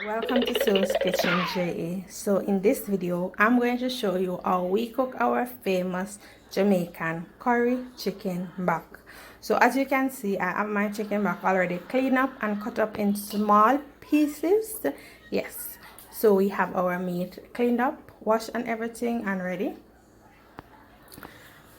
Welcome to Soul's Kitchen JA. So in this video, I'm going to show you how we cook our famous Jamaican curry chicken back. So as you can see, I have my chicken back already cleaned up and cut up in small pieces. Yes, so we have our meat cleaned up, washed and everything and ready.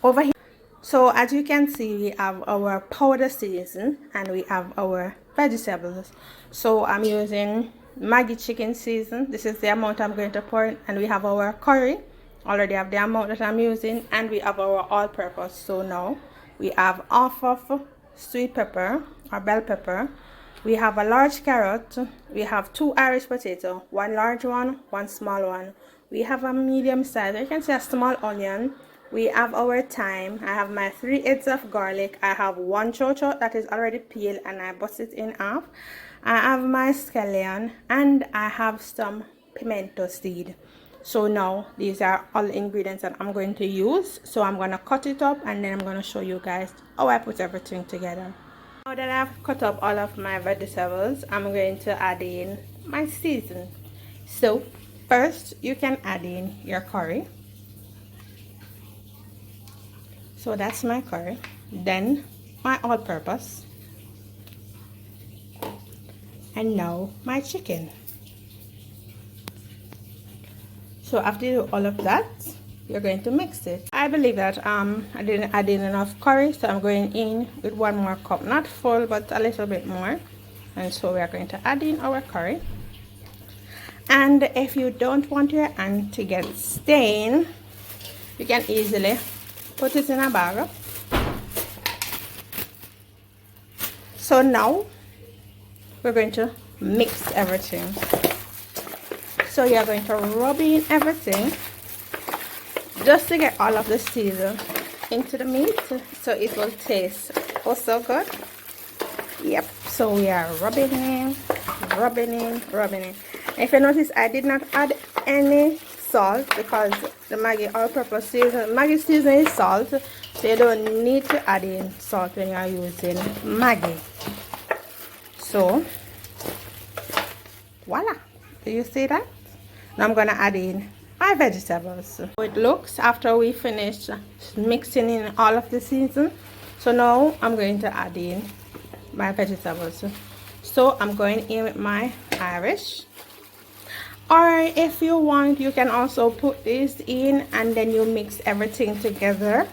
Over here, so as you can see, we have our powder season and we have our vegetables. So I'm using Maggi chicken season. This is the amount I'm going to pour in, and we have our curry. Already have the amount that I'm using, and we have our all-purpose. So now we have half of sweet pepper or bell pepper. We have a large carrot. We have 2 Irish potato, 1 large one, 1 small one. We have a medium size, you can see a small onion. We have our thyme. I have my 3 heads of garlic. I have 1 chocho that is already peeled and I bust it in half. I have my scallion and I have some pimento seed. So now these are all the ingredients that I'm going to use. So I'm going to cut it up and then I'm going to show you guys how I put everything together. Now that I've cut up all of my vegetables, I'm going to add in my season. So first you can add in your curry. So that's my curry. Then my all-purpose. And now my chicken. So after you do all of that, you're going to mix it. I believe that I didn't add in enough curry, so I'm going in with 1 more cup, not full but a little bit more. And so we are going to add in our curry. And if you don't want your hand to get stained, you can easily put it in a bag. So now we're going to mix everything. So you're going to rub in everything just to get all of the season into the meat, so it will taste oh so good. Yep, so we are rubbing in. If you notice, I did not add any salt because the Maggi all-purpose season, Maggi season is salt, so you don't need to add in salt when you are using Maggi. So voila, do you see that? Now I'm gonna add in my vegetables. So it looks after we finish mixing in all of the season. So now I'm going to add in my vegetables. So I'm going in with my Irish. Or if you want, you can also put this in and then you mix everything together.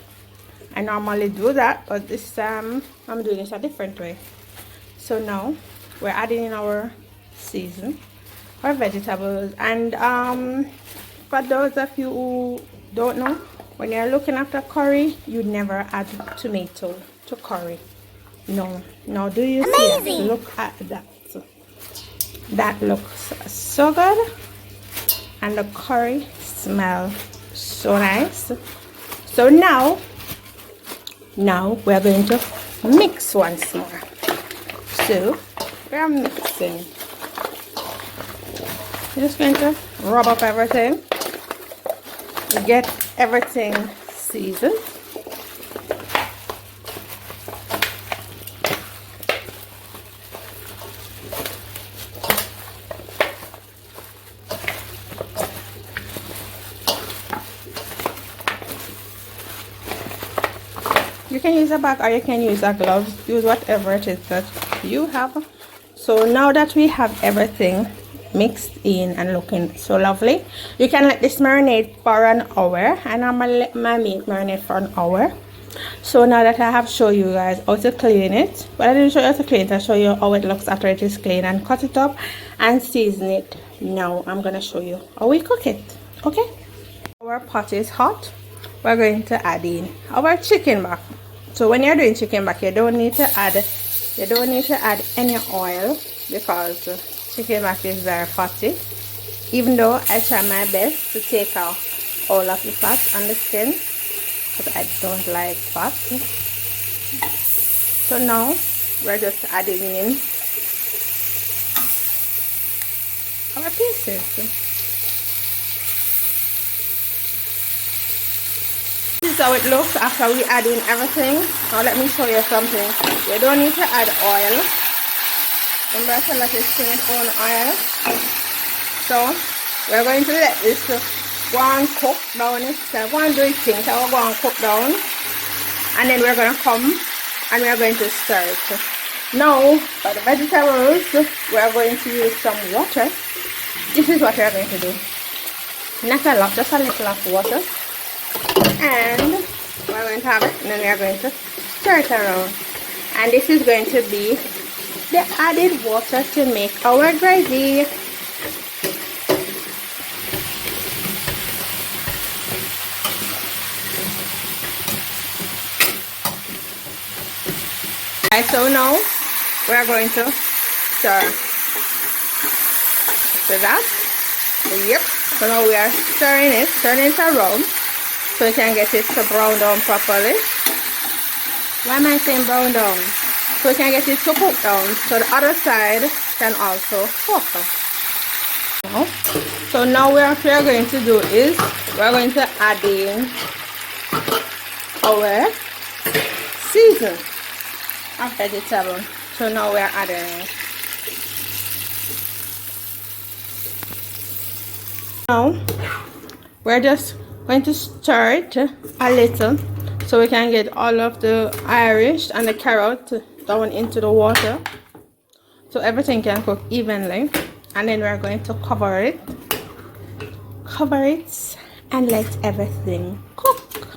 I normally do that, but this time I'm doing it a different way. So now we're adding in our season, our vegetables. And for those of you who don't know, when you're looking after curry, you never add tomato to curry. No, do you see that? Look at that. That looks so good, and the curry smells so nice. So now we're going to mix once more. So we're mixing. Just going to rub up everything, get everything seasoned. You can use a bag or you can use a glove. Use whatever it is that you have. So now that we have everything mixed in and looking so lovely, you can let this marinate for an hour. And I'm gonna let my meat marinate for an hour. So now that I have shown you guys how to clean it, but I didn't show you how to clean it, I'll show you how it looks after it is clean, and cut it up and season it. Now I'm gonna show you how we cook it. Okay, our pot is hot. We're going to add in our chicken back. So when you're doing chicken back, you don't need to add any oil because chicken back is very fatty. Even though I try my best to take off all of the fat on the skin, because I don't like fat. So now we're just adding in our pieces. This is how it looks after we add in everything. Now let me show you something. You don't need to add oil. Remember I said that it's in its own oil. So we're going to let this go and cook down itself. Go and do its thing. So we'll go and cook down. And then we're going to come and we're going to stir it. Now, for the vegetables, we're going to use some water. This is what we're going to do. Not a lot, just a little of water. And we're going to have it. And then we're going to stir it around. And this is going to be the added water to make our gravy. So now we're going to stir. So that, yep. So now we are stirring it around so we can get it to brown down properly. Why am I saying brown down? So we can get it to cook down so the other side can also cook. So now what we are going to do is we're going to add in our season of vegetable. So now we are adding. Now we're just going to stir it a little so we can get all of the Irish and the carrot down into the water so everything can cook evenly. And then we're going to cover it and let everything cook.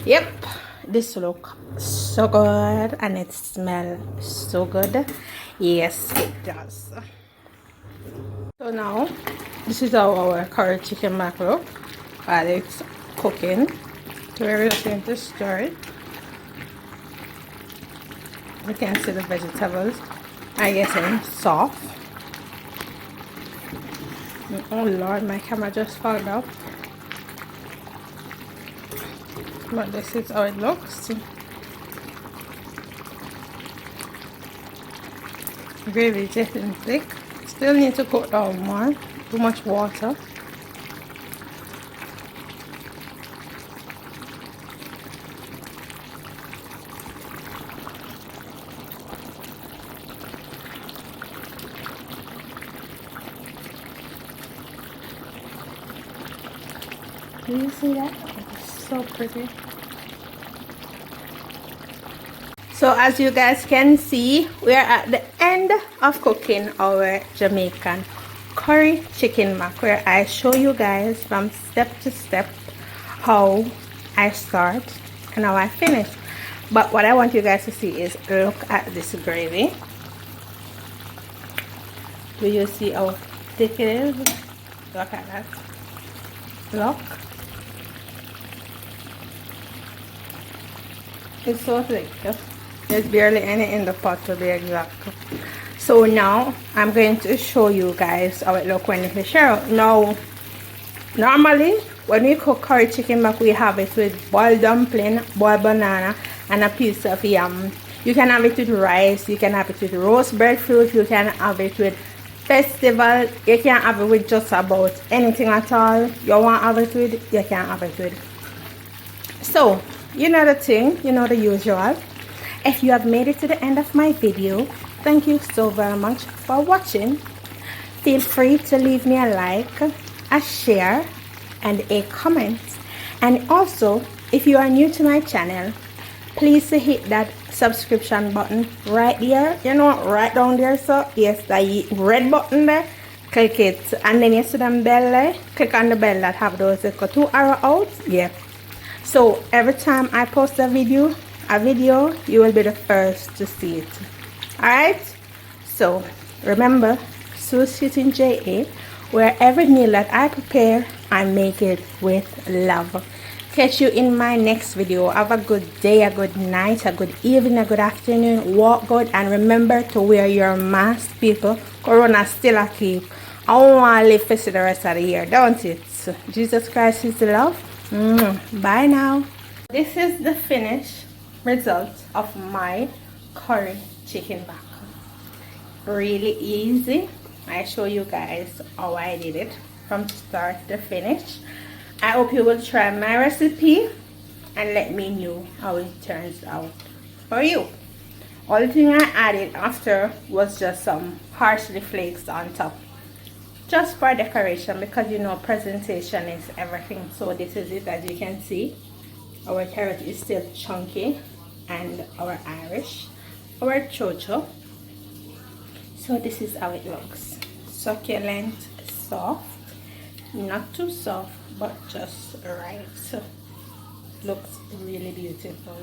Yep, this look so good and it smells so good. Yes, it does. So now this is how our curry chicken mac look while it's cooking. So we're just going to stir it. You can see the vegetables are getting soft. Oh Lord, my camera just fogged up. But this is how it looks. Gravy is getting thick. Still need to cook down more. Too much water. Do you see that? It's so pretty. So as you guys can see, we are at the end of cooking our Jamaican curry chicken mac, where I show you guys from step to step how I start and how I finish. But what I want you guys to see is look at this gravy. Do you see how thick it is? Look at that. Look. It's so thick. There's barely any in the pot to be exact. So now I'm going to show you guys how it look when it is out. Now, normally when we cook curry chicken mac, we have it with boiled dumpling, boiled banana, and a piece of yam. You can have it with rice, you can have it with roast breadfruit, you can have it with festival, you can have it with just about anything at all you want to have it with, you can have it with. So you know the thing, you know the usual. If you have made it to the end of my video, thank you so very much for watching. Feel free to leave me a like, a share, and a comment. And also, if you are new to my channel, please hit that subscription button right there, you know, right down there. So yes, the red button there, click it, and then you see the bell there, click on the bell that have those 2 arrows out. Yeah, so every time I post a video, you will be the first to see it. Alright, so remember, Sue's Kitchen JA, where every meal that I prepare, I make it with love. Catch you in my next video. Have a good day, a good night, a good evening, a good afternoon. Walk good, and remember to wear your mask, people. Corona still a keep. I want to live for the rest of the year, don't it? Jesus Christ is the love. Bye now. This is the finished result of my curry chicken mac. Really easy. I show you guys how I did it from start to finish. I hope you will try my recipe and let me know how it turns out for you. Only thing I added after was just some parsley flakes on top. just for decoration, because you know presentation is everything. So this is it. As you can see, our carrot is still chunky, and our Irish, our chocho. So this is how it looks. Succulent, soft, not too soft but just right. So looks really beautiful.